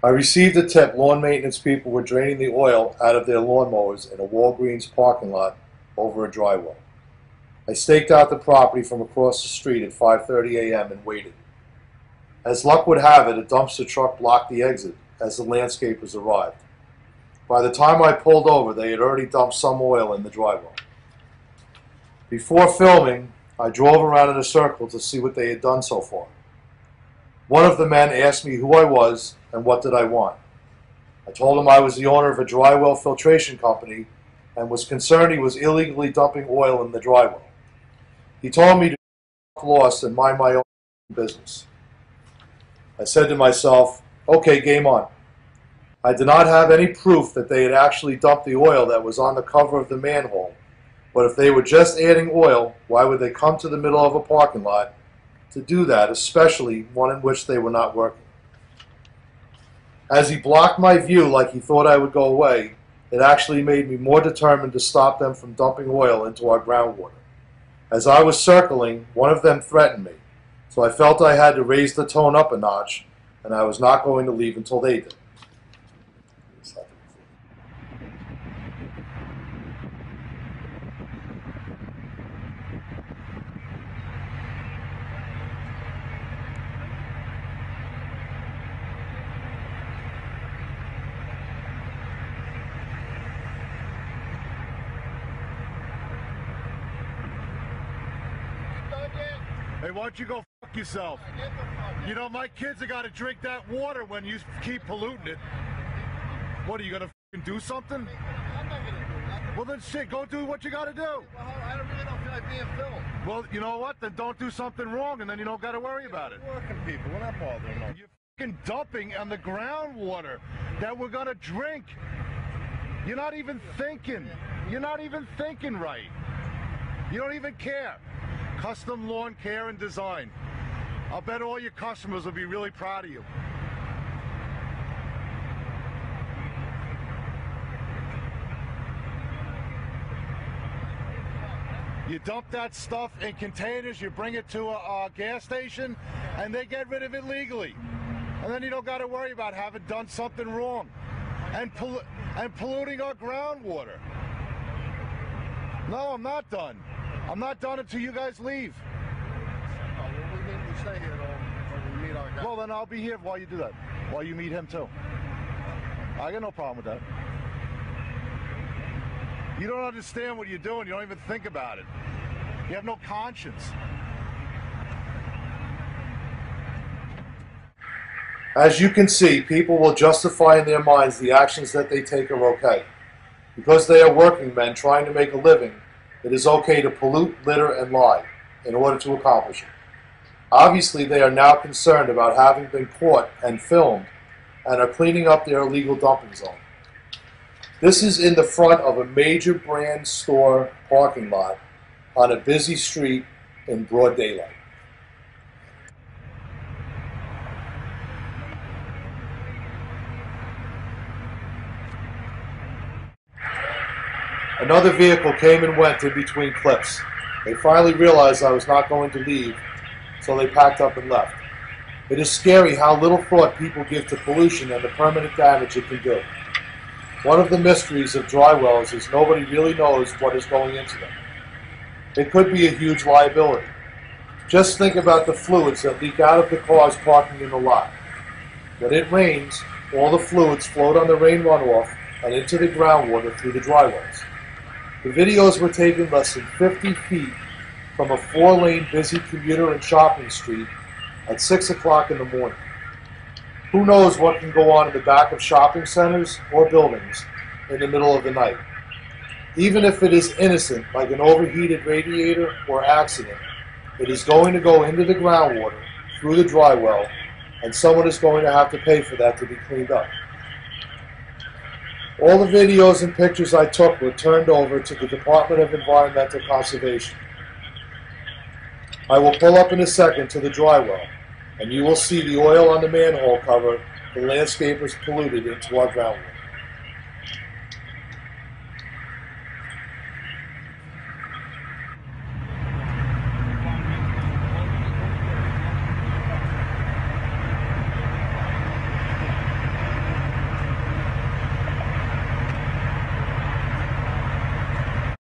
I received a tip lawn maintenance people were draining the oil out of their lawnmowers in a Walgreens parking lot over a dry well. I staked out the property from across the street at 5:30 a.m. and waited. As luck would have it, a dumpster truck blocked the exit as the landscapers arrived. By the time I pulled over, they had already dumped some oil in the dry well. Before filming, I drove around in a circle to see what they had done so far. One of the men asked me who I was and what did I want. I told him I was the owner of a dry well filtration company and was concerned he was illegally dumping oil in the dry well. He told me to get lost and mind my own business. I said to myself, okay, game on. I did not have any proof that they had actually dumped the oil that was on the cover of the manhole, but if they were just adding oil, why would they come to the middle of a parking lot to do that, especially one in which they were not working? As he blocked my view like he thought I would go away, it actually made me more determined to stop them from dumping oil into our groundwater. As I was circling, one of them threatened me, so I felt I had to raise the tone up a notch, and I was not going to leave until they did. Hey, why don't you go fuck yourself? You know, my kids have got to drink that water when you keep polluting it. What, are you going to fucking do something? I'm not going to do nothing. Well, then shit, go do what you got to do. Well, I really don't feel like being filmed. Well, you know what? Then don't do something wrong, and then you don't got to worry about it. We're working people. We're not bothering them. You're fucking dumping on the groundwater that we're going to drink. You're not even thinking. You're not even thinking right. You don't even care. Custom Lawn Care and Design. I'll bet all your customers will be really proud of you. You dump that stuff in containers, you bring it to a gas station, and they get rid of it legally. And then you don't got to worry about having done something wrong and polluting our groundwater. No, I'm not done. I'm not done until you guys leave. Oh, well, we need to stay here till we meet our guy. Well, then I'll be here while you do that. While you meet him, too. I got no problem with that. You don't understand what you're doing. You don't even think about it. You have no conscience. As you can see, people will justify in their minds the actions that they take are okay. Because they are working men trying to make a living, it is okay to pollute, litter, and lie in order to accomplish it. Obviously, they are now concerned about having been caught and filmed and are cleaning up their illegal dumping zone. This is in the front of a major brand store parking lot on a busy street in broad daylight. Another vehicle came and went in between clips. They finally realized I was not going to leave, so they packed up and left. It is scary how little thought people give to pollution and the permanent damage it can do. One of the mysteries of dry wells is nobody really knows what is going into them. It could be a huge liability. Just think about the fluids that leak out of the cars parking in the lot. When it rains, all the fluids float on the rain runoff and into the groundwater through the dry wells. The videos were taken less than 50 feet from a 4-lane busy commuter and shopping street at 6 o'clock in the morning. Who knows what can go on in the back of shopping centers or buildings in the middle of the night. Even if it is innocent, like an overheated radiator or accident, it is going to go into the groundwater through the dry well, and someone is going to have to pay for that to be cleaned up. All the videos and pictures I took were turned over to the Department of Environmental Conservation. I will pull up in a second to the dry well, and you will see the oil on the manhole cover the landscapers polluted into our groundwater.